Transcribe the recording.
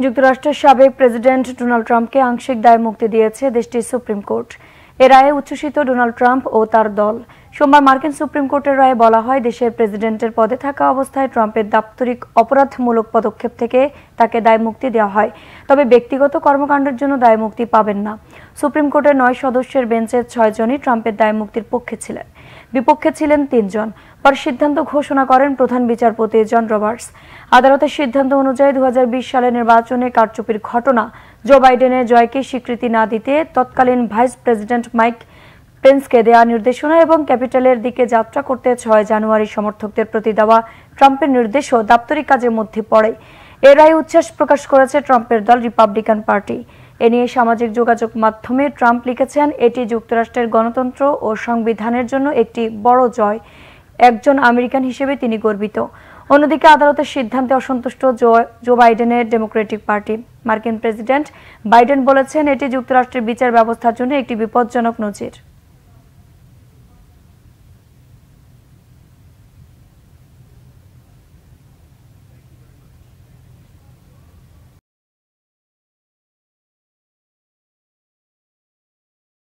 যুক্তরাষ্ট্রের সাবেক president Donald ট্রাম্পকে আংশিক দায় মুক্তি দিয়েছে দেশটির সুপ্রিম কোর্ট। এ রায়ে উচ্ছ্বসিত ডোনাল্ড ট্রাম্প ও তার দল। সোমবার মার্কিন সুপ্রিম কোর্টের রায়ে বলা হয়, দেশের প্রেসিডেন্টের পদে থাকা অবস্থায় ট্রাম্পের দাপ্তরিক অপরাধমূলক পদক্ষেপ থেকে তাকে দায় মুক্তি দেওয়া হয়, তবে ব্যক্তিগত কর্মকাণ্ডের জন্য দায় মুক্তি পাবেন না। সুপ্রিম কোর্টের ৯ সদস্যের বেঞ্চের ৬ জনই ট্রাম্পের দায় মুক্তির পক্ষে ছিলেন, বিপক্ষে ছিলেন ৩ জন। পরে সিদ্ধান্ত ঘোষণা করেন প্রধান বিচারপতি জন রবার্টস। আদালতের সিদ্ধান্ত অনুযায়ী ২০২০ সালের নির্বাচনে কারচুপির ঘটনা জো বাইডেনের জয়কে স্বীকৃতি না দিতে তৎকালীন ভাইস প্রেসিডেন্ট মাইক পেন্সকে দেওয়া নির্দেশনা এবং ক্যাপিটালের দিকে যাত্রা করতে ৬ জানুয়ারি সমর্থকদের প্রতি দেওয়া ট্রাম্পের নির্দেশও দাপ্তরিক কাজের মধ্যে পড়ে। এর রায়ে উচ্ছ্বাস প্রকাশ করেছে ট্রাম্পের দল রিপাবলিকান পার্টি। এ নিয়ে সামাজিক যোগাযোগ মাধ্যমে ট্রাম্প লিখেছেন, এটি যুক্তরাষ্ট্রের গণতন্ত্র ও সংবিধানের জন্য একটি বড় জয়। একজন আমেরিকান হিসেবে তিনি গর্বিত। অন্যদিকে আদালতের সিদ্ধান্তে অসন্তুষ্ট জো বাইডেনের ডেমোক্রেটিক পার্টি। মার্কিন প্রেসিডেন্ট বাইডেন বলেছেন, এটি যুক্তরাষ্ট্রের বিচার ব্যবস্থার জন্য একটি বিপজ্জনক নজির।